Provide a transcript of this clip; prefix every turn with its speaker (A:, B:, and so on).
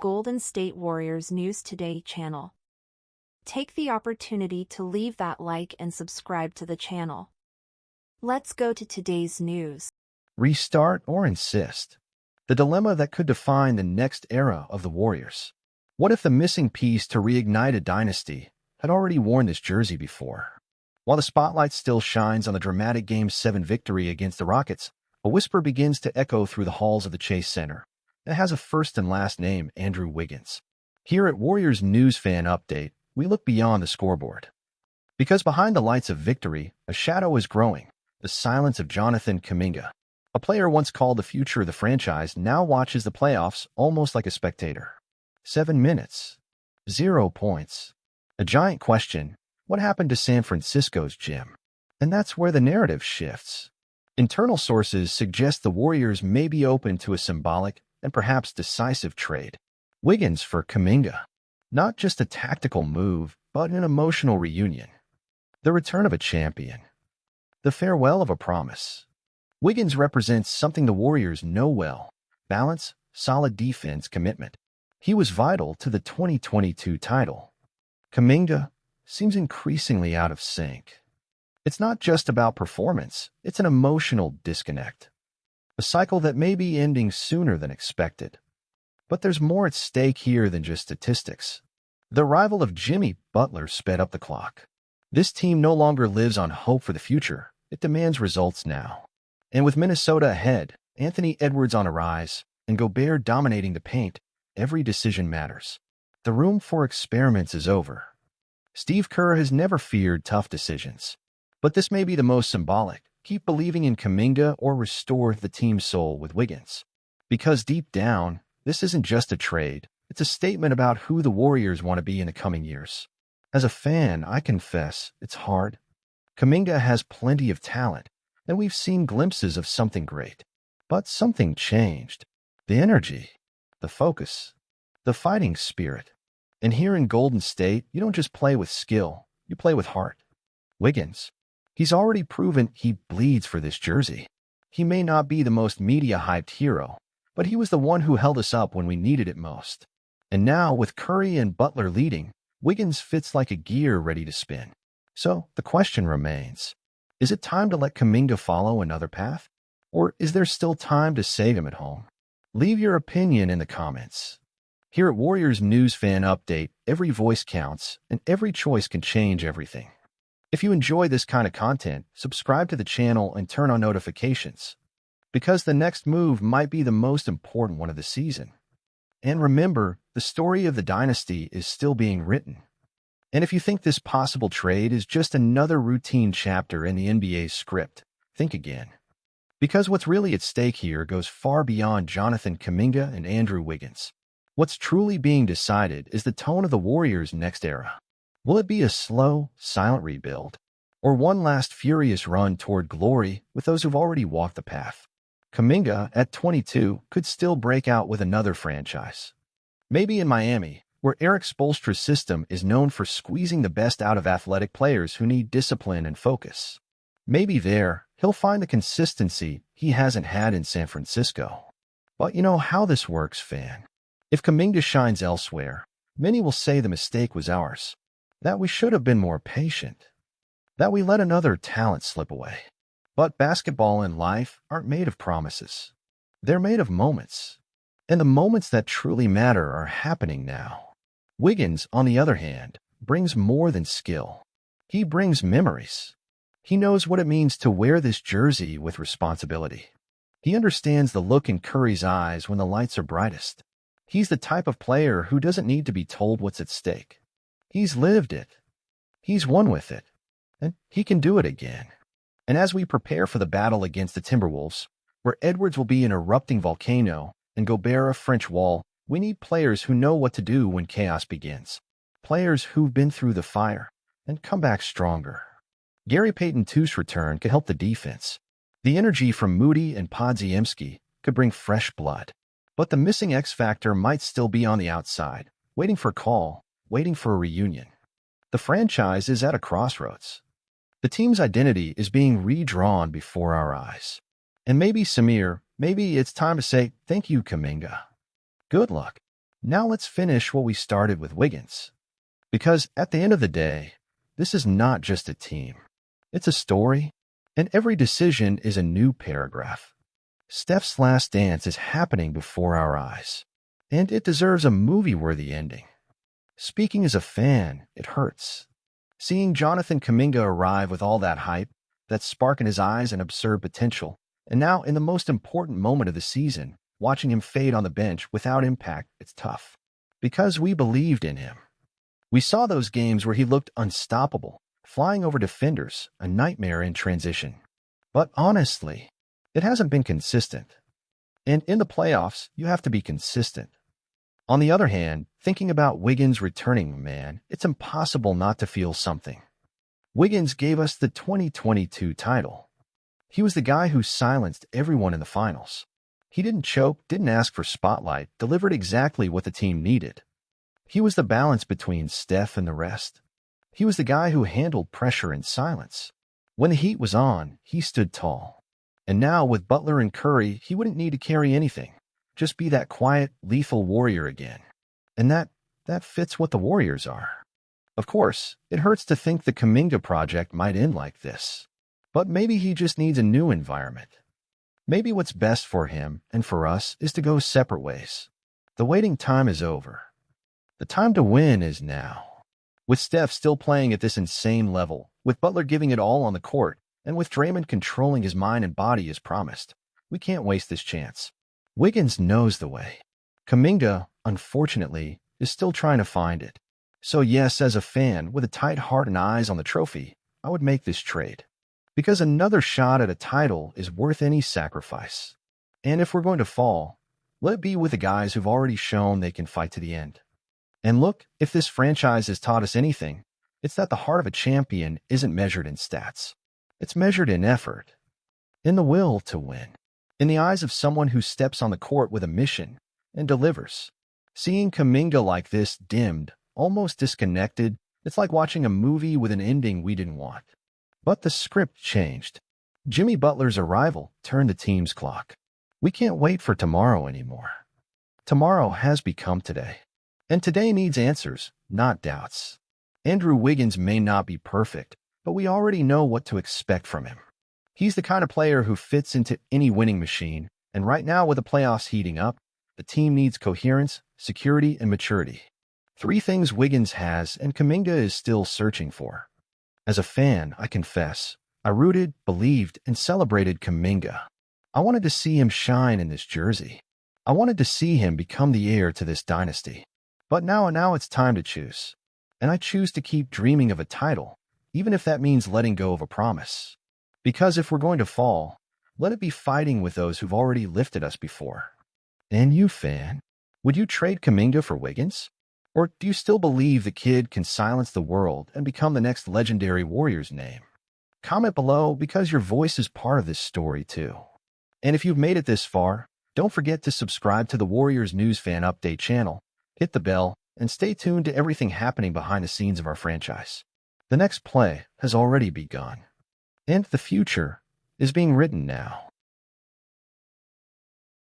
A: Golden State Warriors News Today channel. Take the opportunity to leave that like and subscribe to the channel. Let's go to today's news.
B: Restart or insist? The dilemma that could define the next era of the Warriors. What if the missing piece to reignite a dynasty had already worn this jersey before? While the spotlight still shines on the dramatic Game 7 victory against the Rockets, a whisper begins to echo through the halls of the Chase Center. It has a first and last name, Andrew Wiggins. Here at Warriors News Fan Update, we look beyond the scoreboard. Because behind the lights of victory, a shadow is growing, the silence of Jonathan Kuminga. A player once called the future of the franchise now watches the playoffs almost like a spectator. 7 minutes. 0 points. A giant question, what happened to San Francisco's Jim? And that's where the narrative shifts. Internal sources suggest the Warriors may be open to a symbolic and perhaps decisive trade. Wiggins for Kuminga. Not just a tactical move, but an emotional reunion. The return of a champion. The farewell of a promise. Wiggins represents something the Warriors know well: balance, solid defense, commitment. He was vital to the 2022 title. Kuminga seems increasingly out of sync. It's not just about performance, it's an emotional disconnect. A cycle that may be ending sooner than expected. But there's more at stake here than just statistics. The arrival of Jimmy Butler sped up the clock. This team no longer lives on hope for the future, it demands results now. And with Minnesota ahead, Anthony Edwards on a rise, and Gobert dominating the paint, every decision matters. The room for experiments is over. Steve Kerr has never feared tough decisions. But this may be the most symbolic. Keep believing in Kuminga or restore the team's soul with Wiggins. Because deep down, this isn't just a trade. It's a statement about who the Warriors want to be in the coming years. As a fan, I confess, it's hard. Kuminga has plenty of talent, and we've seen glimpses of something great. But something changed. The energy, the focus, the fighting spirit. And here in Golden State, you don't just play with skill, you play with heart. Wiggins. He's already proven he bleeds for this jersey. He may not be the most media-hyped hero, but he was the one who held us up when we needed it most. And now, with Curry and Butler leading, Wiggins fits like a gear ready to spin. So, the question remains, is it time to let Kuminga follow another path? Or is there still time to save him at home? Leave your opinion in the comments. Here at Warriors News Fan Update, every voice counts, and every choice can change everything. If you enjoy this kind of content, subscribe to the channel and turn on notifications, because the next move might be the most important one of the season. And remember, the story of the dynasty is still being written. And if you think this possible trade is just another routine chapter in the NBA's script, think again. Because what's really at stake here goes far beyond Jonathan Kuminga and Andrew Wiggins. What's truly being decided is the tone of the Warriors' next era. Will it be a slow, silent rebuild, or one last furious run toward glory with those who've already walked the path? Kuminga, at 22, could still break out with another franchise. Maybe in Miami, where Eric Spoelstra's system is known for squeezing the best out of athletic players who need discipline and focus. Maybe there, he'll find the consistency he hasn't had in San Francisco. But you know how this works, fan. If Kuminga shines elsewhere, many will say the mistake was ours. That we should have been more patient, that we let another talent slip away. But basketball and life aren't made of promises. They're made of moments. And the moments that truly matter are happening now. Wiggins, on the other hand, brings more than skill. He brings memories. He knows what it means to wear this jersey with responsibility. He understands the look in Curry's eyes when the lights are brightest. He's the type of player who doesn't need to be told what's at stake. He's lived it. He's won with it. And he can do it again. And as we prepare for the battle against the Timberwolves, where Edwards will be an erupting volcano and Gobert a French wall, we need players who know what to do when chaos begins. Players who've been through the fire and come back stronger. Gary Payton II's return could help the defense. The energy from Moody and Podziemski could bring fresh blood. But the missing X factor might still be on the outside, waiting for a call, waiting for a reunion. The franchise is at a crossroads. The team's identity is being redrawn before our eyes. And maybe, Samir, maybe it's time to say, thank you, Kuminga. Good luck. Now let's finish what we started with Wiggins. Because at the end of the day, this is not just a team. It's a story, and every decision is a new paragraph. Steph's last dance is happening before our eyes, and it deserves a movie-worthy ending. Speaking as a fan, it hurts. Seeing Jonathan Kuminga arrive with all that hype, that spark in his eyes and absurd potential, and now in the most important moment of the season, watching him fade on the bench without impact, it's tough. Because we believed in him. We saw those games where he looked unstoppable, flying over defenders, a nightmare in transition. But honestly, it hasn't been consistent. And in the playoffs, you have to be consistent. On the other hand, thinking about Wiggins returning, man, it's impossible not to feel something. Wiggins gave us the 2022 title. He was the guy who silenced everyone in the finals. He didn't choke, didn't ask for spotlight, delivered exactly what the team needed. He was the balance between Steph and the rest. He was the guy who handled pressure in silence. When the heat was on, he stood tall. And now with Butler and Curry, he wouldn't need to carry anything. Just be that quiet, lethal warrior again. And that fits what the Warriors are. Of course, it hurts to think the Kuminga project might end like this. But maybe he just needs a new environment. Maybe what's best for him and for us is to go separate ways. The waiting time is over. The time to win is now. With Steph still playing at this insane level, with Butler giving it all on the court, and with Draymond controlling his mind and body as promised, we can't waste this chance. Wiggins knows the way. Kuminga, unfortunately, is still trying to find it. So yes, as a fan, with a tight heart and eyes on the trophy, I would make this trade. Because another shot at a title is worth any sacrifice. And if we're going to fall, let it be with the guys who've already shown they can fight to the end. And look, if this franchise has taught us anything, it's that the heart of a champion isn't measured in stats. It's measured in effort, in the will to win, in the eyes of someone who steps on the court with a mission and delivers. Seeing Kuminga like this, dimmed, almost disconnected, it's like watching a movie with an ending we didn't want. But the script changed. Jimmy Butler's arrival turned the team's clock. We can't wait for tomorrow anymore. Tomorrow has become today. And today needs answers, not doubts. Andrew Wiggins may not be perfect, but we already know what to expect from him. He's the kind of player who fits into any winning machine, and right now with the playoffs heating up, the team needs coherence, security, and maturity. 3 things Wiggins has and Kuminga is still searching for. As a fan, I confess, I rooted, believed, and celebrated Kuminga. I wanted to see him shine in this jersey. I wanted to see him become the heir to this dynasty. But now it's time to choose. And I choose to keep dreaming of a title, even if that means letting go of a promise. Because if we're going to fall, let it be fighting with those who've already lifted us before. And you, fan, would you trade Kuminga for Wiggins? Or do you still believe the kid can silence the world and become the next legendary Warriors name? Comment below because your voice is part of this story too. And if you've made it this far, don't forget to subscribe to the Warriors News Fan Update channel, hit the bell, and stay tuned to everything happening behind the scenes of our franchise. The next play has already begun, and the future is being written now.